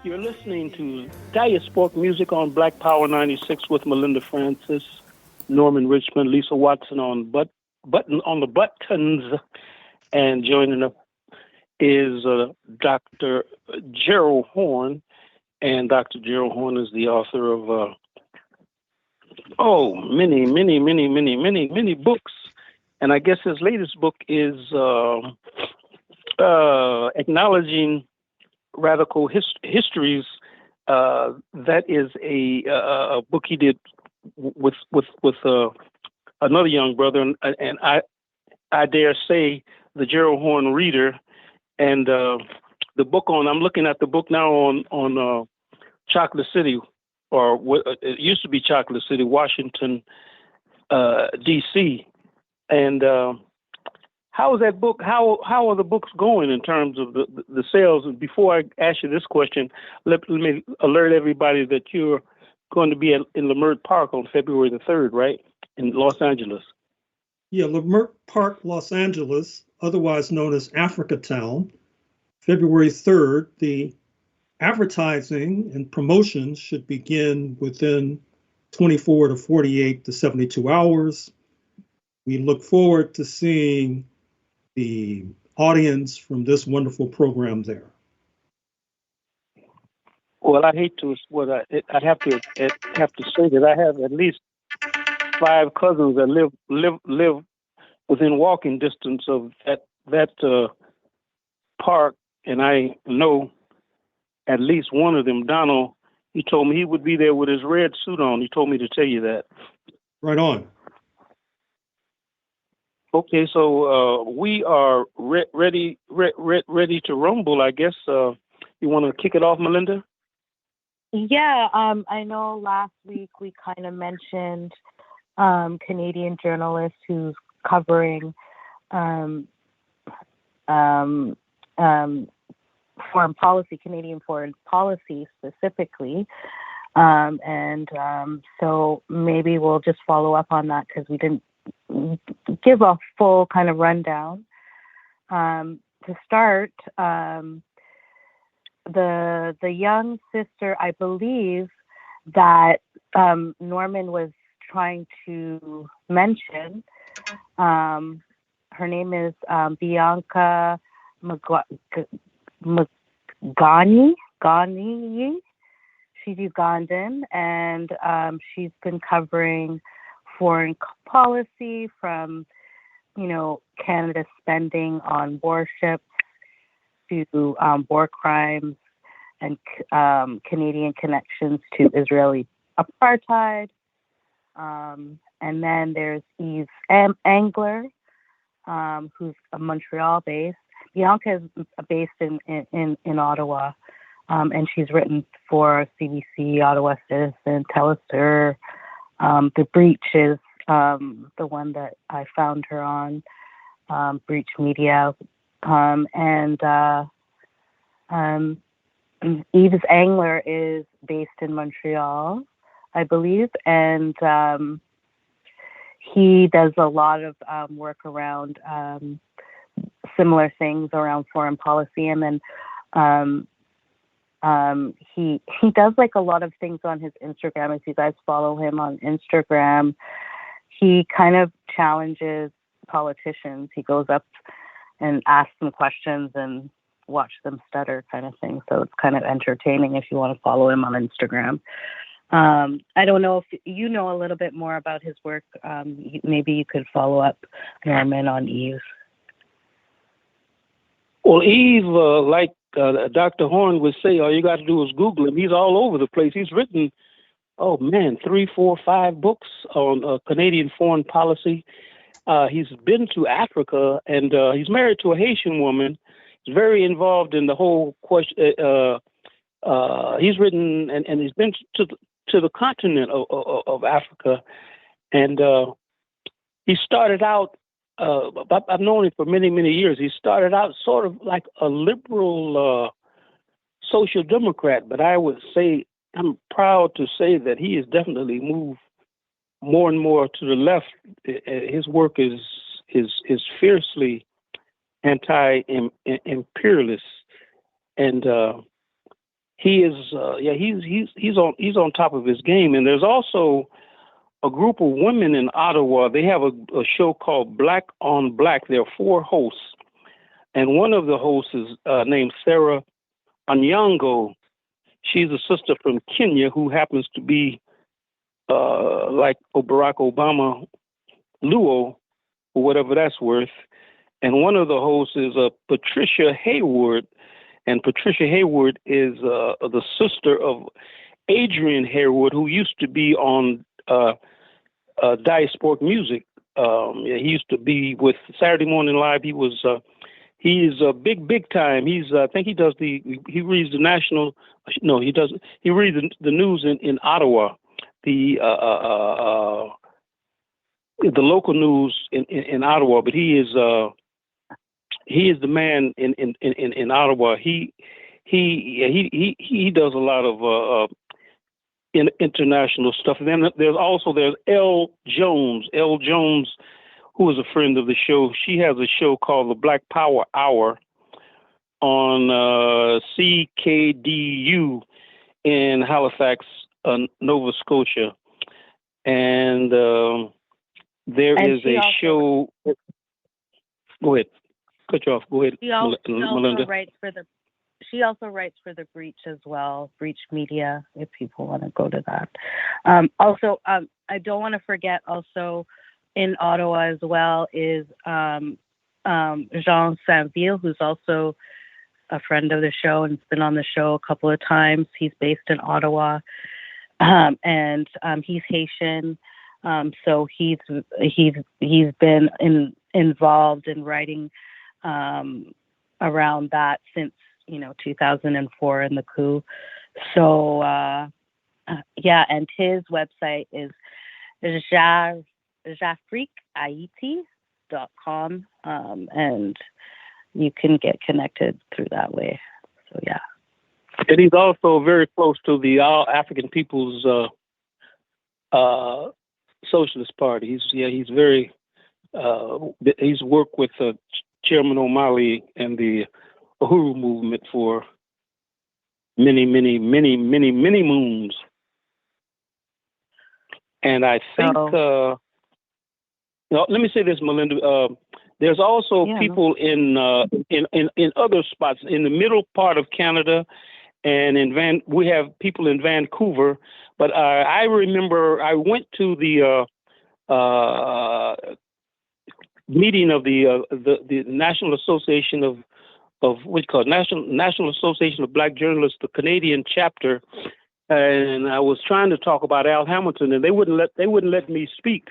You're listening to Diasporic Music on Black Power 96 with Melinda Francis, Norman Richmond, Lisa Watson on the buttons, and joining us is Dr. Gerald Horne, and Dr. Gerald Horne is the author of many books, and I guess his latest book is Acknowledging Radical Histories. That is a book he did with another young brother, and I dare say the Gerald Horne Reader, and the book I'm looking at the book now on Chocolate City, or what it used to be Chocolate City, Washington, D.C. And how is that book? How are the books going in terms of the sales? And before I ask you this question, let me alert everybody that you're going to be in Leimert Park on February the 3rd, right, in Los Angeles? Yeah, Leimert Park, Los Angeles, otherwise known as Africa Town, February 3rd. The advertising and promotions should begin within 24 to 48 to 72 hours. We look forward to seeing the audience from this wonderful program there. Well, I hate to. I'd have to say that I have at least 5 cousins that live within walking distance of that park, and I know at least one of them, Donald. He told me he would be there with his red suit on. He told me to tell you that. Right on. Okay, so we are ready to rumble, I guess. You want to kick it off, Melinda? Yeah, I know last week we kind of mentioned Canadian journalist who's covering foreign policy, Canadian foreign policy specifically. So maybe we'll just follow up on that because we didn't give a full kind of rundown. To start, the young sister, I believe, that Norman was trying to mention, her name is Bianca Ghani. She's Ugandan, and she's been covering foreign policy from, Canada's spending on warships to war crimes and Canadian connections to Israeli apartheid. And then there's Eve Angler, who's Montreal-based. Bianca is based in Ottawa, and she's written for CBC, Ottawa Citizen, Telesur. The Breach is the one that I found her on, Breach Media. Yves Angler is based in Montreal, I believe, and he does a lot of work around similar things around foreign policy, and then he does like a lot of things on his Instagram. If you guys follow him on Instagram, he kind of challenges politicians. He goes up and asks them questions and watch them stutter, kind of thing. So it's kind of entertaining if you want to follow him on Instagram. I don't know if you know a little bit more about his work. Maybe you could follow up, Norman, on Eve. Well, Eve, like Dr. Horne would say, all you got to do is Google him. He's all over the place. He's written, 3, 4, 5 books on Canadian foreign policy. He's been to Africa, and he's married to a Haitian woman. He's very involved in the whole question. He's written, and he's been to the continent of Africa. And he started out, I've known him for many, many years. He started out sort of like a liberal social democrat, but I would say, I'm proud to say that he has definitely moved more and more to the left. His work is fiercely anti-imperialist, and he is he's on top of his game. And there's also a group of women in Ottawa. They have a show called Black on Black. There are 4 hosts, and one of the hosts is named Sarah Onyango. She's a sister from Kenya who happens to be like Barack Obama Luo, or whatever that's worth. And one of the hosts is Patricia Hayward, and Patricia Hayward is the sister of Adrian Hayward, who used to be on Diasporic music. He used to be with Saturday Morning Live. He's big time. I think he reads the national. No, he doesn't. He reads the news in Ottawa, the local news in Ottawa. But he is the man in Ottawa. He does a lot of international stuff. And then there's Elle Jones. Elle Jones, who is a friend of the show. She has a show called the Black Power Hour on CKDU in Halifax, Nova Scotia. And there is a show. Go ahead. Cut you off. Go ahead, Melinda. She also writes for the Breach as well, Breach Media, if people want to go to that. I don't want to forget also in Ottawa as well is Jean Saint-Ville, who's also a friend of the show and has been on the show a couple of times. He's based in Ottawa, and he's Haitian. So he's been involved in writing around that since 2004 in the coup. So and his website is jafriquehaiti.com, and you can get connected through that way. So yeah. And he's also very close to the All African People's Socialist Party. He's very he's worked with Chairman O'Malley and the Uhuru movement for many moons. And I think, let me say this, Melinda. There's also people in other spots in the middle part of Canada, and we have people in Vancouver. But I remember I went to the meeting of the National Association of what's called National Association of Black Journalists, the Canadian chapter, and I was trying to talk about Al Hamilton, and they wouldn't let me speak.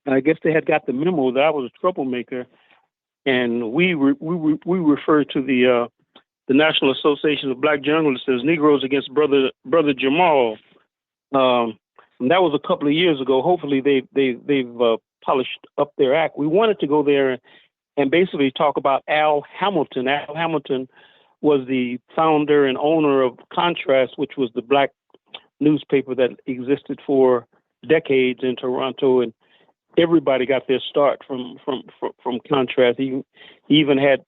I guess they had got the memo that I was a troublemaker, and we referred to the National Association of Black Journalists as Negroes Against Brother Jamal. And that was a couple of years ago. Hopefully they've polished up their act. We wanted to go there and basically talk about Al Hamilton. Al Hamilton was the founder and owner of Contrast, which was the black newspaper that existed for decades in Toronto, and everybody got their start from Contrast. He even had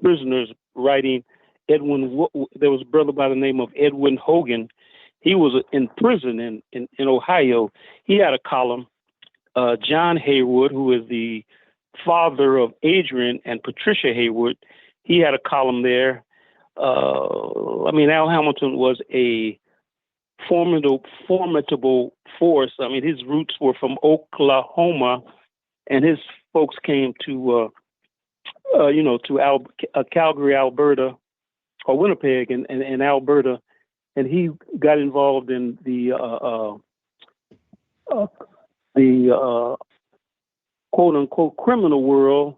prisoners writing. There was a brother by the name of Edwin Hogan. He was in prison in Ohio. He had a column. John Haywood, who is the father of Adrian and Patricia Hayward, he had a column there. Al Hamilton was a formidable force. His roots were from Oklahoma, and his folks came to Calgary, Alberta, or Winnipeg, and Alberta, and he got involved in the quote unquote criminal world,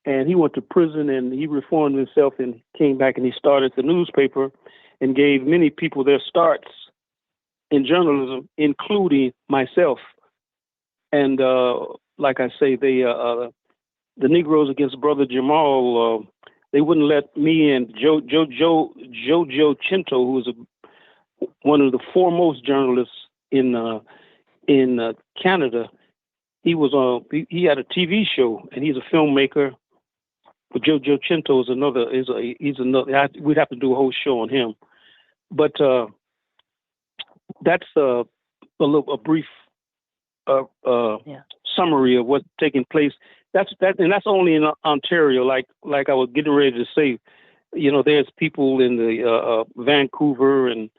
and he went to prison and he reformed himself and came back and he started the newspaper and gave many people their starts in journalism, including myself. And like I say, the Negroes Against Brother Jamal, they wouldn't let me and Jojo Chinto, who was one of the foremost journalists in Canada. He had a TV show, and he's a filmmaker. But Joe Chinto is another. He's another. We'd have to do a whole show on him. But that's a brief summary of what's taking place. And that's only in Ontario. Like I was getting ready to say, there's people in the Vancouver and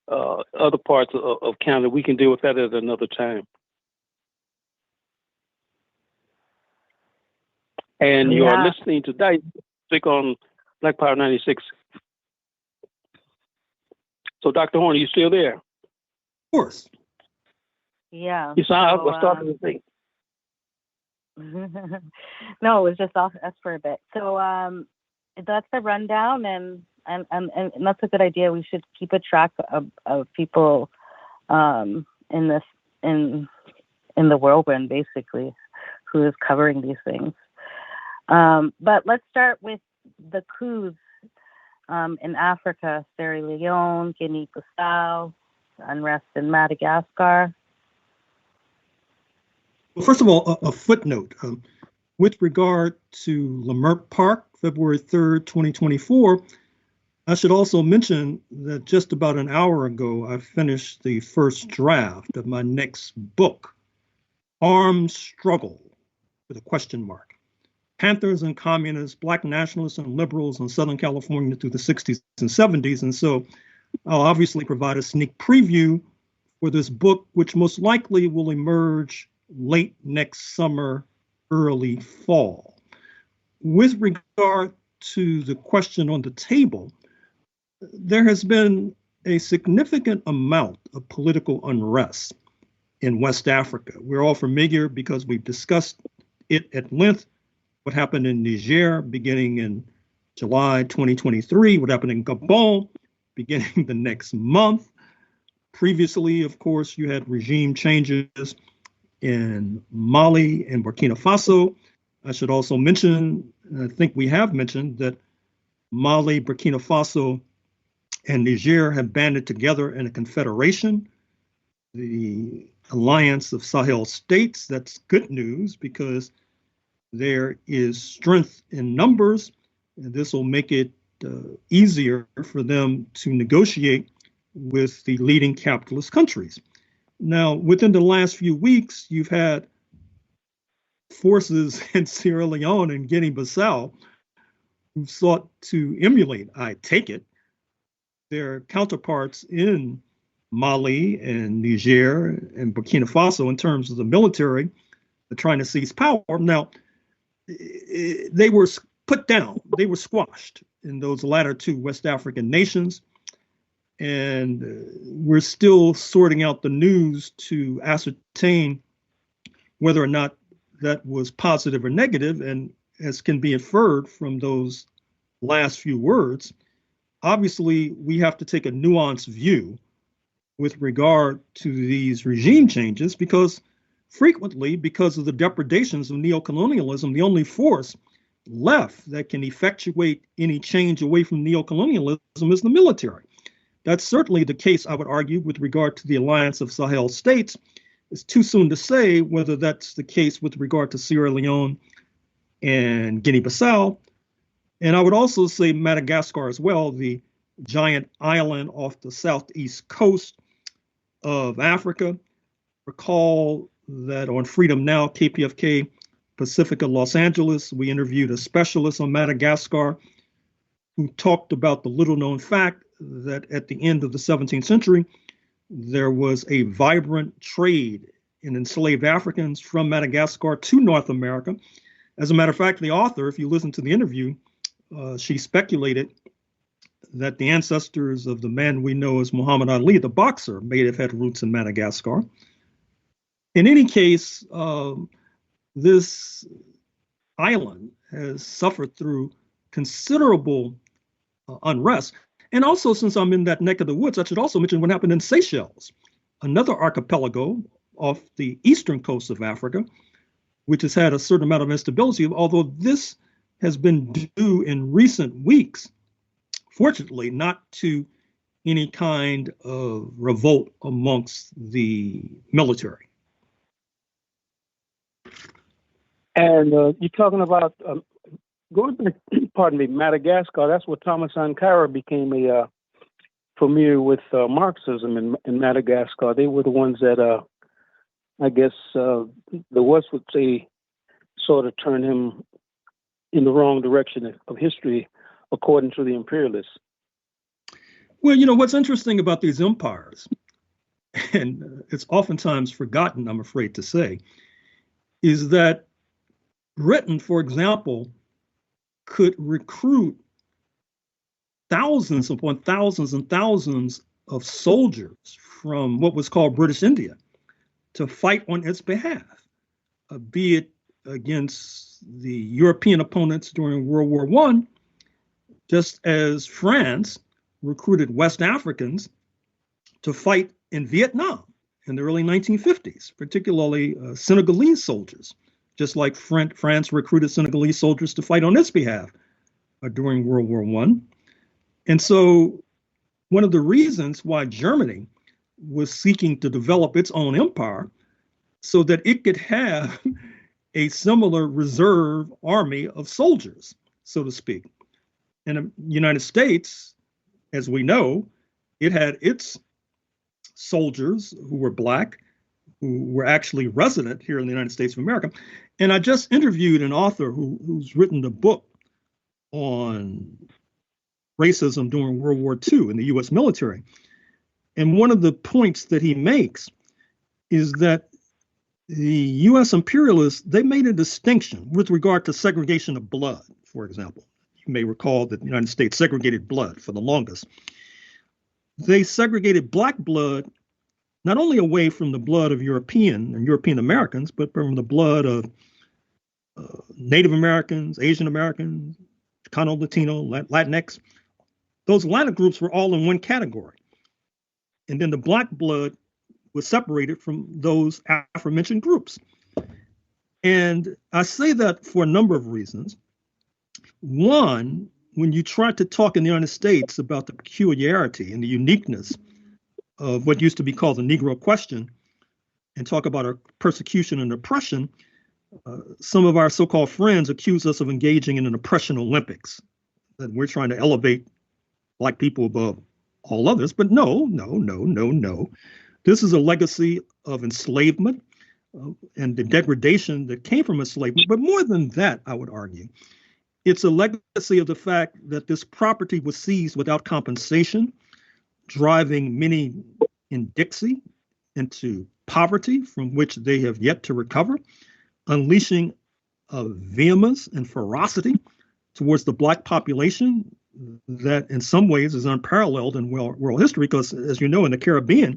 other parts of Canada. We can deal with that at another time. And you are listening to Diasporic on Black Power 96. So, Dr. Horne, are you still there? Of course. Yeah. You saw I was starting to think. No, it was just us for a bit. So that's the rundown, and that's a good idea. We should keep a track of people in the whirlwind, basically, who is covering these things. But let's start with the coups in Africa: Sierra Leone, Guinea Bissau, unrest in Madagascar. Well, first of all, a footnote. With regard to Leimert Park, February 3rd, 2024, I should also mention that just about an hour ago, I finished the first draft of my next book, Armed Struggle, with a question mark. Panthers and Communists, Black Nationalists and Liberals in Southern California through the 60s and 70s. And so I'll obviously provide a sneak preview for this book, which most likely will emerge late next summer, early fall. With regard to the question on the table, there has been a significant amount of political unrest in West Africa. We're all familiar because we've discussed it at length, what happened in Niger beginning in July 2023, what happened in Gabon beginning the next month. Previously, of course, you had regime changes in Mali and Burkina Faso. I should also mention, and I think we have mentioned, that Mali, Burkina Faso, and Niger have banded together in a confederation, the Alliance of Sahel States. That's good news because there is strength in numbers, and this will make it easier for them to negotiate with the leading capitalist countries. Now, within the last few weeks, you've had forces in Sierra Leone and Guinea Bissau who sought to emulate, I take it, their counterparts in Mali and Niger and Burkina Faso in terms of the military, trying to seize power. Now, they were put down, they were squashed in those latter two West African nations. And we're still sorting out the news to ascertain whether or not that was positive or negative. And as can be inferred from those last few words, obviously we have to take a nuanced view with regard to these regime changes, because frequently, because of the depredations of neocolonialism, the only force left that can effectuate any change away from neocolonialism is the military. That's certainly the case, I would argue, with regard to the Alliance of Sahel States. It's too soon to say whether that's the case with regard to Sierra Leone and Guinea Bissau. And I would also say Madagascar as well, the giant island off the southeast coast of Africa. Recall that on Freedom Now, KPFK, Pacifica, Los Angeles, we interviewed a specialist on Madagascar who talked about the little known fact that at the end of the 17th century, there was a vibrant trade in enslaved Africans from Madagascar to North America. As a matter of fact, the author, if you listen to the interview, she speculated that the ancestors of the man we know as Muhammad Ali, the boxer, may have had roots in Madagascar. In any case, this island has suffered through considerable unrest. And also, since I'm in that neck of the woods, I should also mention what happened in Seychelles, another archipelago off the eastern coast of Africa, which has had a certain amount of instability, although this has been due in recent weeks, fortunately, not to any kind of revolt amongst the military. And you're talking about going back, pardon me, Madagascar, that's where Thomas Sankara became familiar with Marxism in Madagascar. They were the ones that, I guess, the West would say, sort of turned him in the wrong direction of history, according to the imperialists. Well, what's interesting about these empires, and it's oftentimes forgotten, I'm afraid to say, is that Britain, for example, could recruit thousands upon thousands and thousands of soldiers from what was called British India to fight on its behalf, be it against the European opponents during World War I, just as France recruited West Africans to fight in Vietnam in the early 1950s, particularly Senegalese soldiers, just like France recruited Senegalese soldiers to fight on its behalf during World War I. And so one of the reasons why Germany was seeking to develop its own empire so that it could have a similar reserve army of soldiers, so to speak. In the United States, as we know, it had its soldiers who were Black, who were actually resident here in the United States of America. And I just interviewed an author who's written a book on racism during World War II in the US military. And one of the points that he makes is that the US imperialists, they made a distinction with regard to segregation of blood, for example. You may recall that the United States segregated blood for the longest. They segregated Black blood not only away from the blood of European and European Americans, but from the blood of Native Americans, Asian Americans, Chicano, Latino, Latinx. Those Latin groups were all in one category. And then the Black blood was separated from those aforementioned groups. And I say that for a number of reasons. One, when you try to talk in the United States about the peculiarity and the uniqueness of what used to be called the Negro question and talk about our persecution and oppression, some of our so-called friends accuse us of engaging in an oppression Olympics, that we're trying to elevate Black people above all others. But no. This is a legacy of enslavement and the degradation that came from enslavement. But more than that, I would argue, it's a legacy of the fact that this property was seized without compensation, driving many in Dixie into poverty from which they have yet to recover, unleashing a vehemence and ferocity towards the Black population that in some ways is unparalleled in world history, because as you know, in the Caribbean,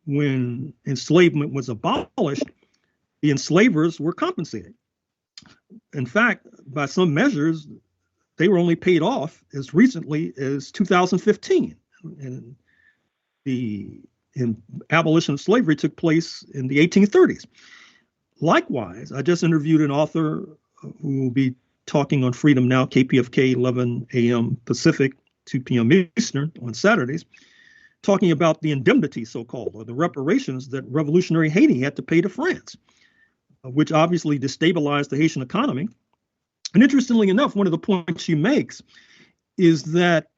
when enslavement was abolished, the enslavers were compensated. In fact, by some measures, they were only paid off as recently as 2015. And the abolition of slavery took place in the 1830s. Likewise, I just interviewed an author who will be talking on Freedom Now, KPFK, 11 a.m. Pacific, 2 p.m. Eastern on Saturdays, talking about the indemnity, so-called, or the reparations that revolutionary Haiti had to pay to France, which obviously destabilized the Haitian economy. And interestingly enough, one of the points she makes is that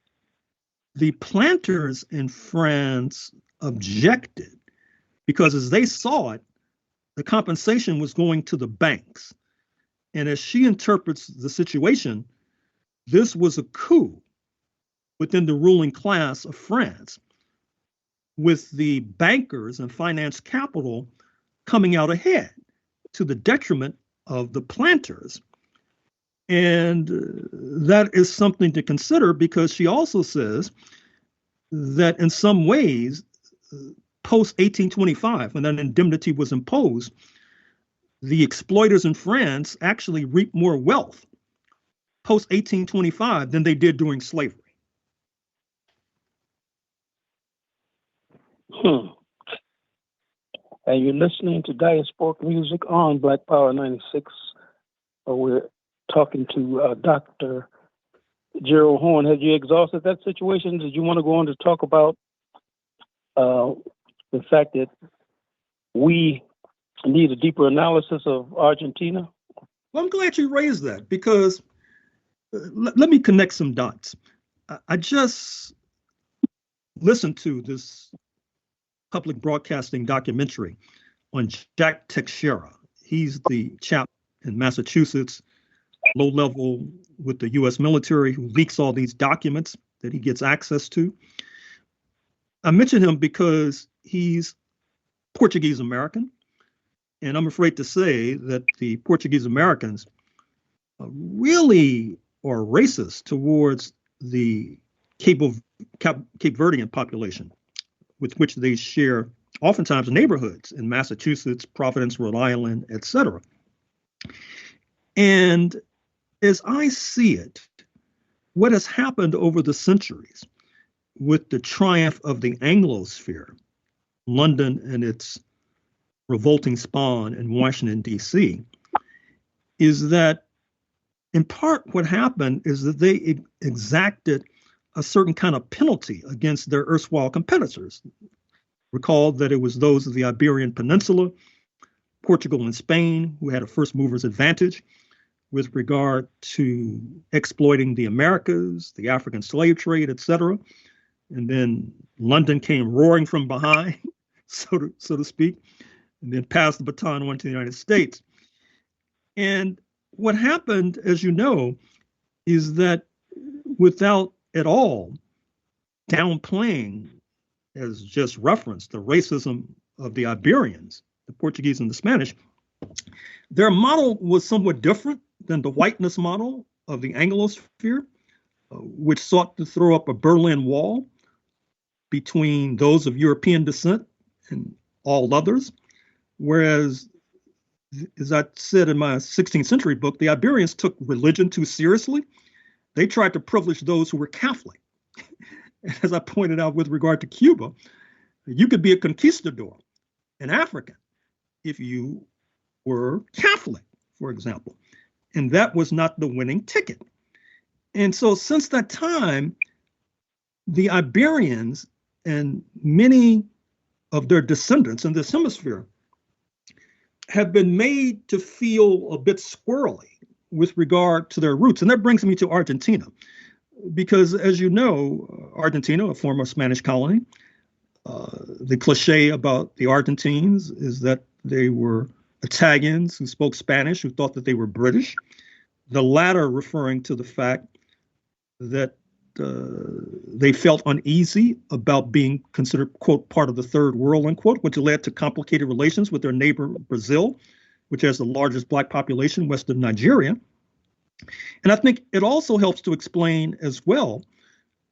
the planters in France objected because as they saw it, the compensation was going to the banks. And as she interprets the situation, this was a coup within the ruling class of France, with the bankers and finance capital coming out ahead to the detriment of the planters. And that is something to consider, because she also says that in some ways, post 1825, when that indemnity was imposed, the exploiters in France actually reaped more wealth post 1825 than they did during slavery. And you're listening to Diasporic Music on Black Power 96. We're talking to Dr. Gerald Horne. Had you exhausted that situation? Did you want to go on to talk about the fact that we need a deeper analysis of Argentina? Well, I'm glad you raised that, because let me connect some dots. I just listened to this public broadcasting documentary on Jack Teixeira. He's the chap in Massachusetts, low level with the US military, who leaks all these documents that he gets access to. I mention him because he's Portuguese American, and I'm afraid to say that the Portuguese Americans really are racist towards the Cape Verdean population, with which they share oftentimes neighborhoods in Massachusetts, Providence, Rhode Island, etc. And as I see it, what has happened over the centuries with the triumph of the Anglosphere, London and its revolting spawn in Washington, D.C., is that in part what happened is that they exacted a certain kind of penalty against their erstwhile competitors. Recall that it was those of the Iberian Peninsula, Portugal and Spain, who had a first mover's advantage with regard to exploiting the Americas, the African slave trade, etc. And then London came roaring from behind, so to speak, and then passed the baton on to the United States. And what happened, as you know, is that without at all downplaying, as just referenced, the racism of the Iberians, the Portuguese and the Spanish, their model was somewhat different than the whiteness model of the Anglosphere, which sought to throw up a Berlin Wall between those of European descent and all others. Whereas, as I said in my 16th century book, the Iberians took religion too seriously. They tried to privilege those who were Catholic. As I pointed out with regard to Cuba, you could be a conquistador, an African, if you were Catholic, for example. And that was not the winning ticket. And so since that time, the Iberians and many of their descendants in this hemisphere have been made to feel a bit squirrely with regard to their roots. And that brings me to Argentina, because as you know, Argentina, a former Spanish colony, the cliche about the Argentines is that they were Italians who spoke Spanish, who thought that they were British, the latter referring to the fact that they felt uneasy about being considered, quote, part of the third world, unquote, which led to complicated relations with their neighbor Brazil, which has the largest Black population west of Nigeria. And I think it also helps to explain as well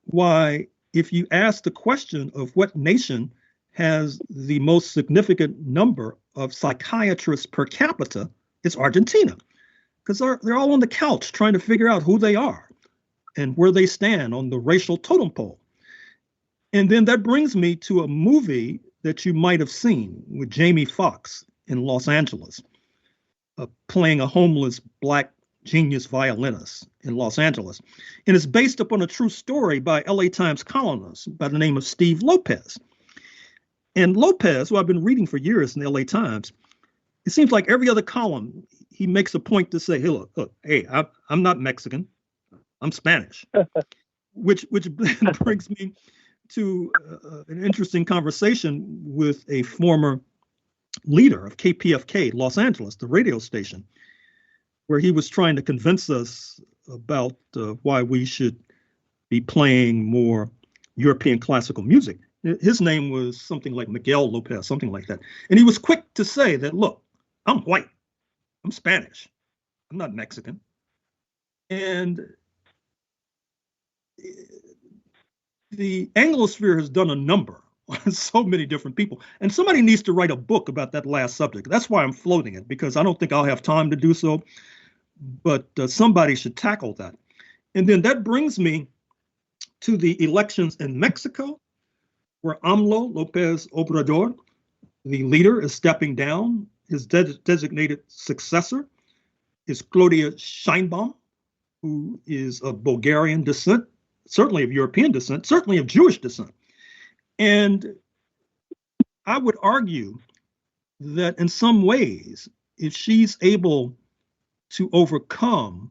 why, if you ask the question of what nation has the most significant number of psychiatrists per capita, it's Argentina, because they're all on the couch trying to figure out who they are and where they stand on the racial totem pole. And then that brings me to a movie that you might have seen with Jamie Foxx in Los Angeles, playing a homeless Black genius violinist in Los Angeles. And it's based upon a true story by LA Times columnist by the name of Steve Lopez. And Lopez, who I've been reading for years in the LA Times, it seems like every other column, he makes a point to say, hey, look, hey, I'm not Mexican. I'm Spanish, which brings me to an interesting conversation with a former leader of KPFK, Los Angeles, the radio station, where he was trying to convince us about why we should be playing more European classical music. His name was something like Miguel Lopez, something like that. And he was quick to say that, look, I'm white, I'm Spanish, I'm not Mexican. And the Anglosphere has done a number on so many different people. And somebody needs to write a book about that last subject. That's why I'm floating it, because I don't think I'll have time to do so. But somebody should tackle that. And then that brings me to the elections in Mexico, where AMLO, Lopez Obrador, the leader, is stepping down. His designated successor is Claudia Sheinbaum, who is of Bulgarian descent, certainly of European descent, certainly of Jewish descent. And I would argue that in some ways, if she's able to overcome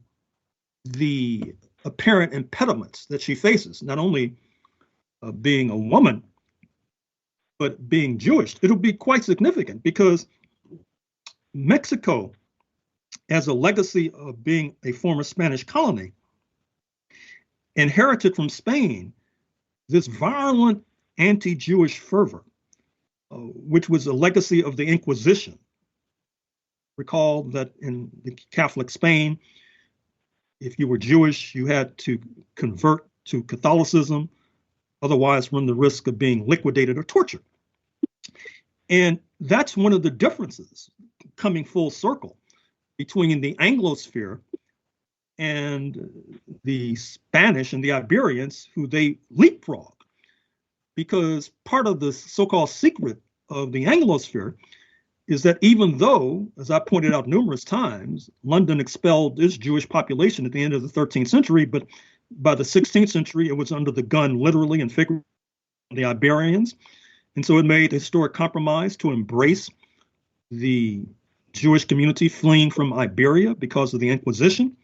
the apparent impediments that she faces, not only being a woman, but being Jewish, it'll be quite significant because Mexico, as a legacy of being a former Spanish colony, inherited from Spain this violent anti-Jewish fervor, which was a legacy of the Inquisition. Recall that in the Catholic Spain, if you were Jewish, you had to convert to Catholicism, otherwise run the risk of being liquidated or tortured. And that's one of the differences, coming full circle, between the Anglosphere and the Spanish and the Iberians, who they leapfrog. Because part of the so-called secret of the Anglosphere is that even though, as I pointed out numerous times, London expelled its Jewish population at the end of the 13th century, but by the 16th century, it was under the gun, literally and figuratively, the Iberians. And so it made a historic compromise to embrace the Jewish community fleeing from Iberia because of the Inquisition.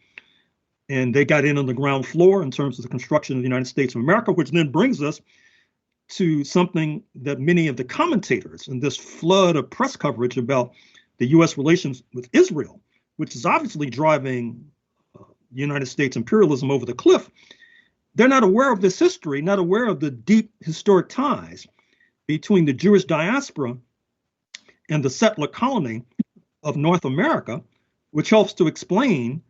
And they got in on the ground floor in terms of the construction of the United States of America, which then brings us to something that many of the commentators in this flood of press coverage about the U.S. relations with Israel, which is obviously driving United States imperialism over the cliff, they're not aware of this history, not aware of the deep historic ties between the Jewish diaspora and the settler colony of North America, which helps to explain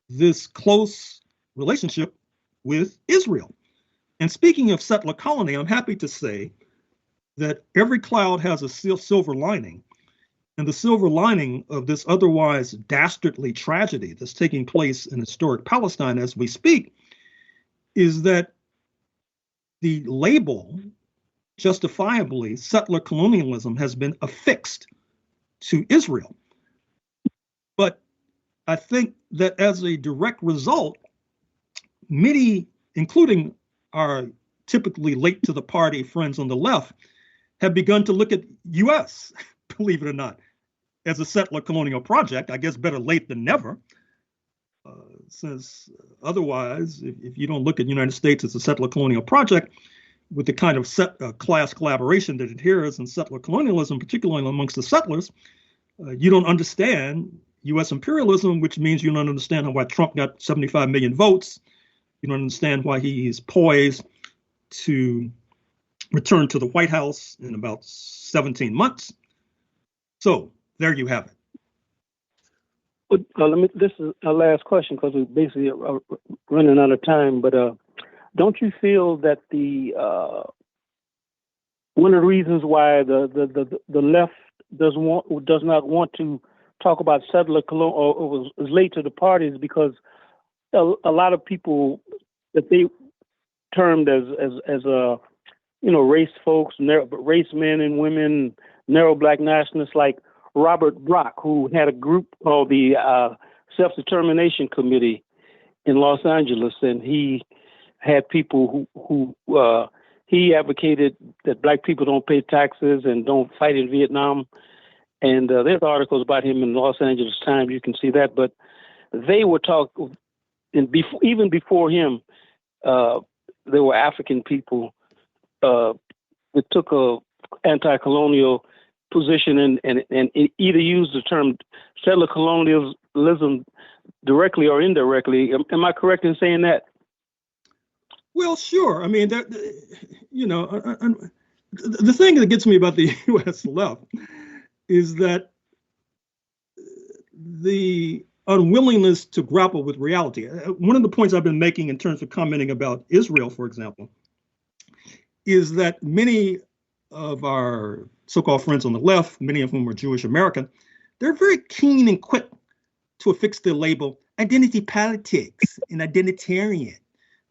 this close relationship with Israel. And speaking of settler colony, I'm happy to say that every cloud has a silver lining. And the silver lining of this otherwise dastardly tragedy that's taking place in historic Palestine as we speak is that the label, justifiably, settler colonialism has been affixed to Israel. But I think that as a direct result, many, including our typically late to the party friends on the left, have begun to look at U.S., believe it or not, as a settler colonial project. I guess better late than never, since otherwise, if you don't look at the United States as a settler colonial project, with the kind of class collaboration that adheres in settler colonialism, particularly amongst the settlers, you don't understand U.S. imperialism, which means you don't understand why Trump got 75 million votes. You don't understand why he is poised to return to the White House in about 17 months. So there you have it. This is our last question because we basically are running out of time. But don't you feel that the one of the reasons why the left does not want to talk about settler colonial or is late to the party is because a lot of people that they termed as race folks, race men and women, narrow black nationalists like Robert Brock, who had a group called the Self-Determination Committee in Los Angeles, and he had people who he advocated that black people don't pay taxes and don't fight in Vietnam. And there's articles about him in the Los Angeles Times. You can see that. But they were talking, and even before him, there were African people that took a anti-colonial position and either used the term settler colonialism directly or indirectly. Am I correct in saying that? Well, sure. I mean, the thing that gets me about the U.S. left is that the unwillingness to grapple with reality. One of the points I've been making in terms of commenting about Israel, for example, is that many of our so-called friends on the left, many of whom are Jewish American, they're very keen and quick to affix the label identity politics and identitarian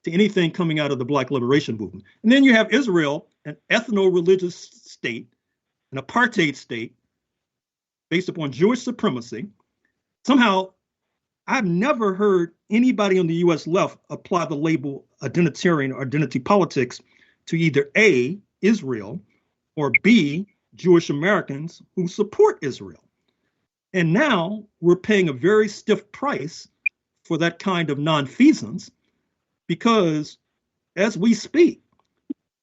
to anything coming out of the Black liberation movement. And then you have Israel, an ethno-religious state, an apartheid state based upon Jewish supremacy. Somehow, I've never heard anybody on the US left apply the label identitarian or identity politics to either A, Israel, or B, Jewish Americans who support Israel. And now we're paying a very stiff price for that kind of nonfeasance, because as we speak,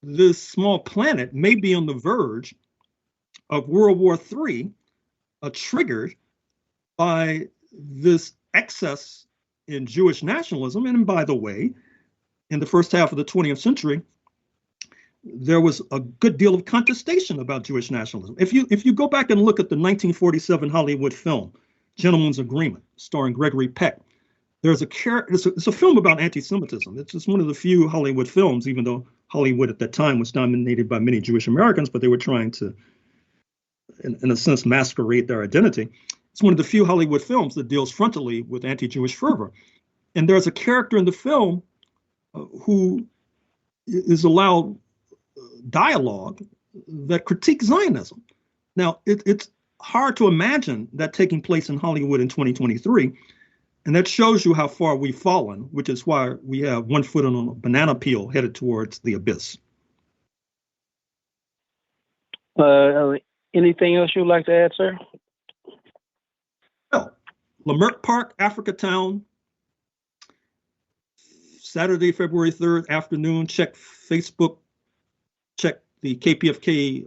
this small planet may be on the verge of World War III, triggered by this excess in Jewish nationalism. And by the way, in the first half of the 20th century, there was a good deal of contestation about Jewish nationalism. If you go back and look at the 1947 Hollywood film, Gentleman's Agreement, starring Gregory Peck, there's it's a film about anti-Semitism. It's just one of the few Hollywood films, even though Hollywood at that time was dominated by many Jewish Americans, but they were trying to, in a sense, masquerade their identity. It's one of the few Hollywood films that deals frontally with anti-Jewish fervor. And there's a character in the film who is allowed dialogue that critiques Zionism. Now, it's hard to imagine that taking place in Hollywood in 2023. And that shows you how far we've fallen, which is why we have one foot on a banana peel headed towards the abyss. Anything else you'd like to add, sir? Well, Leimert Park, Africa Town, Saturday, February 3rd afternoon. Check Facebook, check the KPFK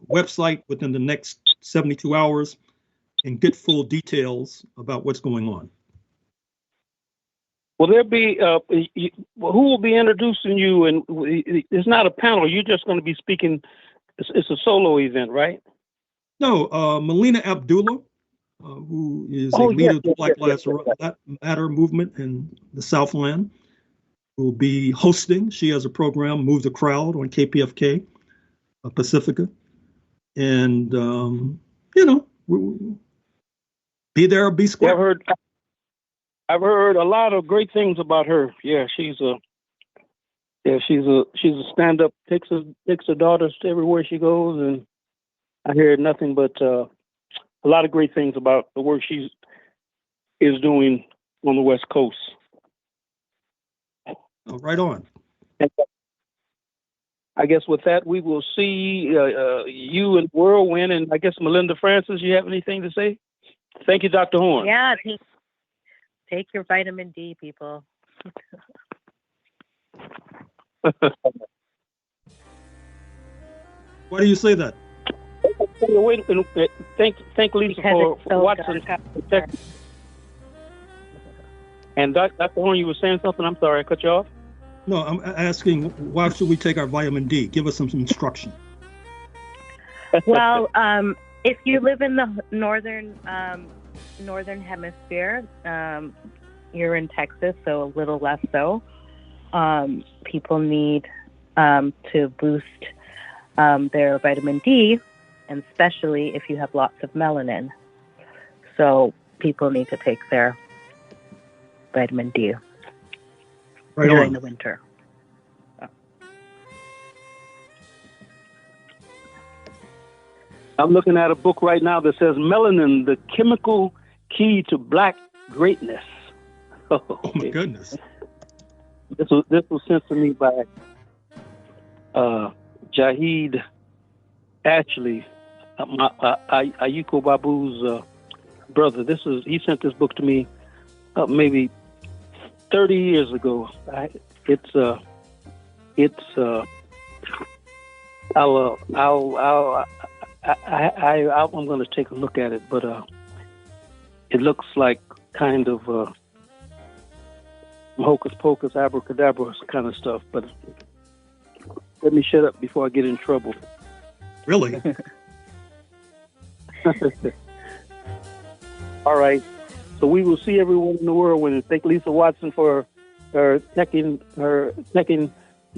website within the next 72 hours and get full details about what's going on. Will there be, who will be introducing you? And it's not a panel, you're just going to be speaking, it's a solo event, right? No, Melina Abdullah, who is a leader of the Black Lives Matter movement in the Southland, will be hosting. She has a program, Move the Crowd, on KPFK, Pacifica. And, be there or be square. I've heard a lot of great things about her. Yeah, she's a stand-up, takes her daughters everywhere she goes, and I hear nothing but a lot of great things about the work she is doing on the West Coast. Oh, right on. I guess with that, we will see you in Whirlwind, and I guess Melinda Francis, you have anything to say? Thank you, Dr. Horne. Yeah, take your vitamin D, people. Why do you say that? Wait, thank Lisa for watching. And Dr. Horne, you were saying something? I'm sorry, I cut you off. No, I'm asking, why should we take our vitamin D? Give us some instruction. Well, if you live in the northern hemisphere, you're in Texas, so a little less so. People need to boost their vitamin D, and especially if you have lots of melanin. So people need to take their vitamin D during the winter. I'm looking at a book right now that says Melanin, the Chemical Key to Black Greatness. Oh my goodness. This was sent to me by Jahid Ashley, Ayuko Babu's brother. He sent this book to me maybe 30 years ago. I'm going to take a look at it, but it looks like kind of hocus pocus, abracadabra kind of stuff. But let me shut up before I get in trouble. Really? All right. So we will see everyone in the whirlwind, and thank Lisa Watson for her checking the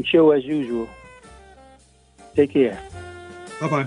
show as usual. Take care. Bye-bye.